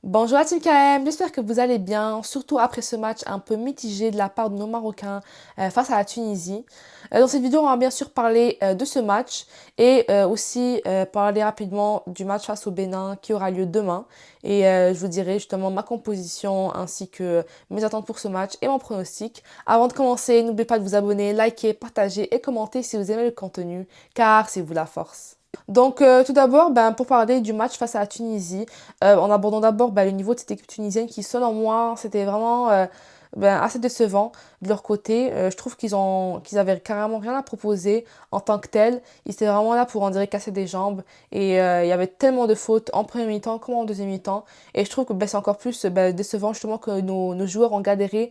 Bonjour à Team KM, j'espère que vous allez bien, surtout après ce match un peu mitigé de la part de nos Marocains face à la Tunisie. Dans cette vidéo, on va bien sûr parler de ce match et aussi parler rapidement du match face au Bénin qui aura lieu demain. Et je vous dirai justement ma composition ainsi que mes attentes pour ce match et mon pronostic. Avant de commencer, n'oubliez pas de vous abonner, liker, partager et commenter si vous aimez le contenu, car c'est vous la force. Donc, tout d'abord, pour parler du match face à la Tunisie, en abordant d'abord le niveau de cette équipe tunisienne qui, selon moi, c'était vraiment assez décevant de leur côté. Je trouve qu'ils avaient carrément rien à proposer en tant que tel. Ils étaient vraiment là pour, on dirait, casser des jambes. Et il y avait tellement de fautes en premier mi-temps comme en deuxième mi-temps. Et je trouve que c'est encore plus décevant justement que nos joueurs ont galéré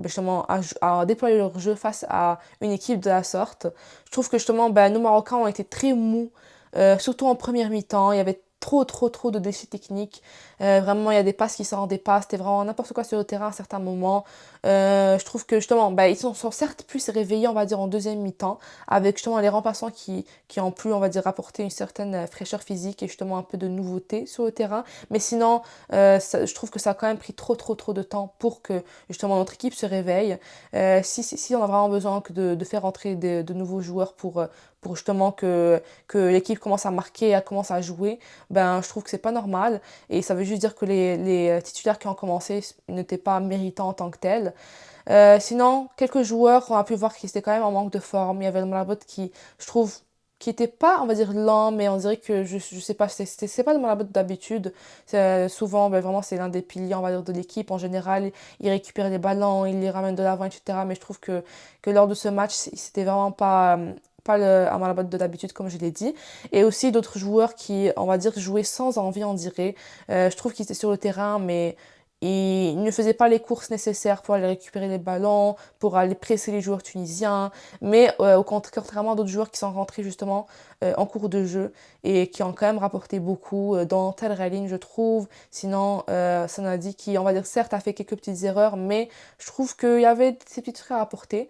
justement, à déployer leur jeu face à une équipe de la sorte. Je trouve que justement, nos Marocains ont été très mous, surtout en première mi-temps. Il y avait trop de déchets techniques. Vraiment, il y a des passes qui s'en rendaient pas. C'était vraiment n'importe quoi sur le terrain à certains moments. Je trouve que justement, ils sont certes plus réveillés, on va dire, en deuxième mi-temps, avec justement les remplaçants qui ont pu, on va dire, apporter une certaine fraîcheur physique et justement un peu de nouveauté sur le terrain. Mais sinon, je trouve que ça a quand même pris trop de temps pour que justement notre équipe se réveille. Si on a vraiment besoin de faire entrer de nouveaux joueurs pour justement que l'équipe commence à marquer, commence à jouer, je trouve que c'est pas normal. Et ça veut juste dire que les titulaires qui ont commencé n'étaient pas méritants en tant que tels. Sinon, quelques joueurs, on a pu voir qu'ils étaient quand même en manque de forme. Il y avait le Malabot qui, je trouve, qui était pas, on va dire, lent, mais on dirait que, je sais pas, c'est pas le Malabot d'habitude. Souvent, vraiment, c'est l'un des piliers, on va dire, de l'équipe. En général, il récupère les ballons, il les ramène de l'avant, etc. Mais je trouve que lors de ce match, c'était vraiment pas le Amrabat de d'habitude, comme je l'ai dit. Et aussi d'autres joueurs qui, on va dire, jouaient sans envie, on dirait. Je trouve qu'ils étaient sur le terrain, mais ils ne faisaient pas les courses nécessaires pour aller récupérer les ballons, pour aller presser les joueurs tunisiens. Mais contrairement à d'autres joueurs qui sont rentrés justement en cours de jeu et qui ont quand même rapporté beaucoup, dans Tel Ralin, je trouve. Sinon, Sanadi qui, on va dire, certes a fait quelques petites erreurs, mais je trouve qu'il y avait ces petits trucs à apporter.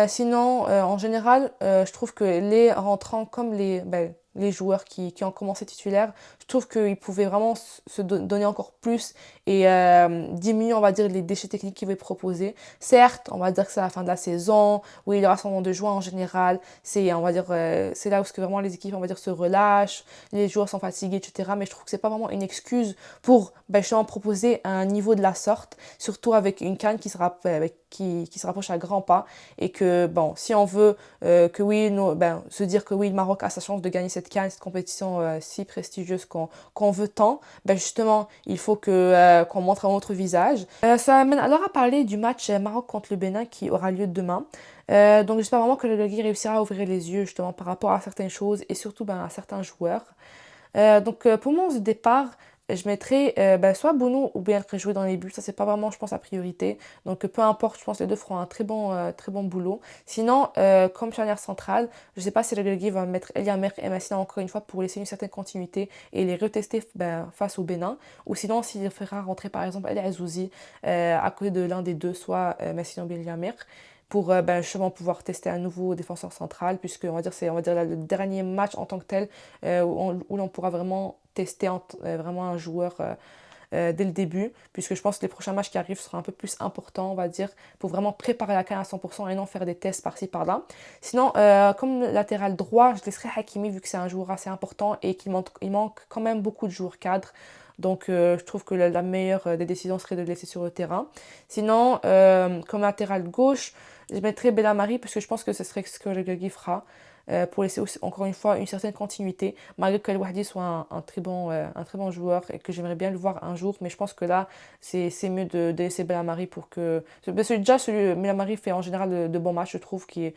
Sinon, en général, je trouve que les rentrants comme les joueurs qui ont commencé titulaires, je trouve qu'ils pouvaient vraiment donner encore plus et diminuer, on va dire, les déchets techniques qu'ils veulent proposer. Certes, on va dire que c'est la fin de la saison, où il y aura son moment de joie en général. On va dire, c'est là où vraiment les équipes, on va dire, se relâchent, les joueurs sont fatigués, etc. Mais je trouve que c'est pas vraiment une excuse pour justement proposer un niveau de la sorte, surtout avec une CAN qui se rapproche à grands pas et que, bon, si on veut se dire que oui, le Maroc a sa chance de gagner cette CAN, cette compétition si prestigieuse qu'on veut tant, justement, il faut qu'on montre un autre visage. Ça amène alors à parler du match Maroc contre le Bénin qui aura lieu demain. Donc j'espère vraiment que le Logui réussira à ouvrir les yeux justement par rapport à certaines choses et surtout à certains joueurs. Pour mon départ, je mettrais soit Bounou ou bien jouer dans les buts. Ça, c'est pas vraiment, je pense, la priorité. Donc, peu importe, je pense que les deux feront un très bon boulot. Sinon, comme charnière centrale, je sais pas si le Gueye va mettre Eliamer et Massina encore une fois pour laisser une certaine continuité et les retester face au Bénin. Ou sinon, s'il fera rentrer par exemple El Azouzi à côté de l'un des deux, soit Massina ou bien Eliamer pour justement pouvoir tester un nouveau défenseur central, puisque on va dire le dernier match en tant que tel où l'on pourra vraiment tester vraiment un joueur dès le début, puisque je pense que les prochains matchs qui arrivent seront un peu plus importants, on va dire, pour vraiment préparer la CAN à 100% et non faire des tests par-ci par-là. Sinon, comme latéral droit, je laisserai Hakimi vu que c'est un joueur assez important et il manque quand même beaucoup de joueurs cadres. Donc, je trouve que la meilleure des décisions serait de le laisser sur le terrain. Sinon, comme latéral gauche, je mettrais Bellamari parce que je pense que ce serait ce que le Gueye fera pour laisser aussi, encore une fois une certaine continuité, malgré que El Wahdi soit un très bon joueur et que j'aimerais bien le voir un jour, mais je pense que là, c'est mieux de laisser Bellamari pour que... Déjà, Bellamari fait en général de bons matchs, je trouve, qui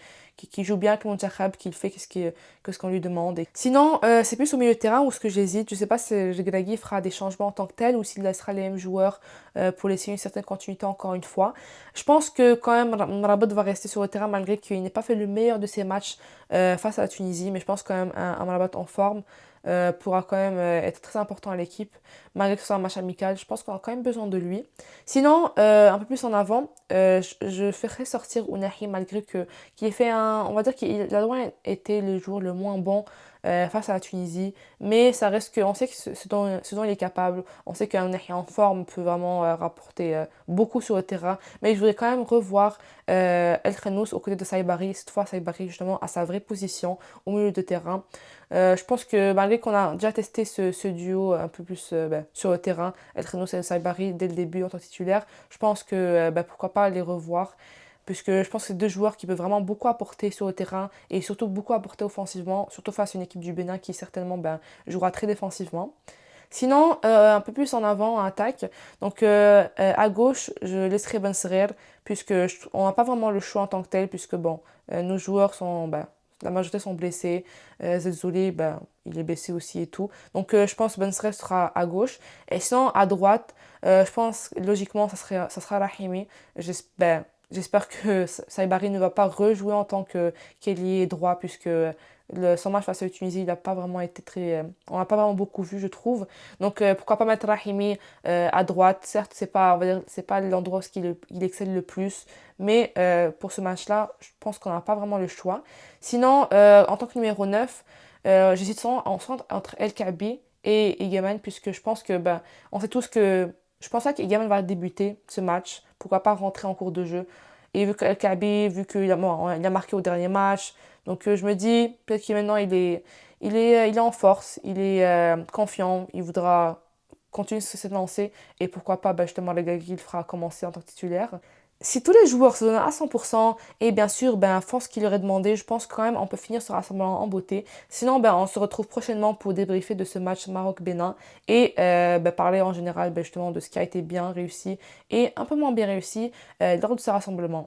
joue bien avec le Montakhab, qu'il fait ce qu'on lui demande. Sinon, c'est plus au milieu de terrain où ce que j'hésite. Je sais pas si le Gueye fera des changements en tant que tel ou s'il laissera les mêmes joueurs pour laisser une certaine continuité encore une fois. Je pense que quand même Rabat va rester sur le terrain malgré qu'il n'ait pas fait le meilleur de ses matchs face à la Tunisie, mais je pense quand même un Rabat en forme pourra quand même être très important à l'équipe, malgré que ce soit un match amical. Je pense qu'on a quand même besoin de lui. Sinon, un peu plus en avant, je ferai sortir Ounahi malgré qu'il ait fait un... On va dire qu'il a loin été le joueur le moins bon face à la Tunisie. Mais ça reste que... On sait que ce dont il est capable. On sait qu'Ounahi en forme peut vraiment rapporter beaucoup sur le terrain. Mais je voudrais quand même revoir El Khenous aux côtés de Saibari. Cette fois, Saibari justement à sa vraie position au milieu de terrain. Je pense que malgré qu'on a déjà testé ce duo un peu plus sur le terrain, El Khenous et Saibari dès le début en tant que titulaire, je pense que pourquoi pas les revoir, puisque je pense que c'est deux joueurs qui peuvent vraiment beaucoup apporter sur le terrain et surtout beaucoup apporter offensivement, surtout face à une équipe du Bénin qui certainement jouera très défensivement. Sinon, un peu plus en avant, en attaque, donc à gauche, je laisserai Ben Serer, puisque on n'a pas vraiment le choix en tant que tel, puisque bon, nos joueurs sont, la majorité sont blessés, Zelzouli, il est blessé aussi et tout. Donc je pense que Ben Serer sera à gauche. Et sinon, à droite, je pense logiquement, ça sera Rahimi. J'espère que Saibari ne va pas rejouer en tant que qu'ailier droit, puisque son match face à la Tunisie, il n'a pas vraiment été très. On n'a pas vraiment beaucoup vu, je trouve. Donc pourquoi pas mettre Rahimi à droite. Certes, c'est pas, on va dire, c'est pas l'endroit où il excelle le plus, mais pour ce match-là, je pense qu'on n'a pas vraiment le choix. Sinon, en tant que numéro 9, j'hésite souvent entre El Kaabi et Egemen, puisque je pense que on sait tous que je pense pas qu'Egemen va débuter ce match. Pourquoi pas rentrer en cours de jeu. Et vu que El Kaabi, vu qu'il a, bon, il a marqué au dernier match, donc je me dis peut-être que maintenant il est en force, il est confiant, il voudra continuer sur cette lancée et pourquoi pas justement le Gagui le fera commencer en tant que titulaire. Si tous les joueurs se donnent à 100% et bien sûr font ce qu'il leur est demandé, je pense quand même on peut finir ce rassemblement en beauté. Sinon on se retrouve prochainement pour débriefer de ce match Maroc-Bénin et parler en général justement de ce qui a été bien réussi et un peu moins bien réussi lors de ce rassemblement.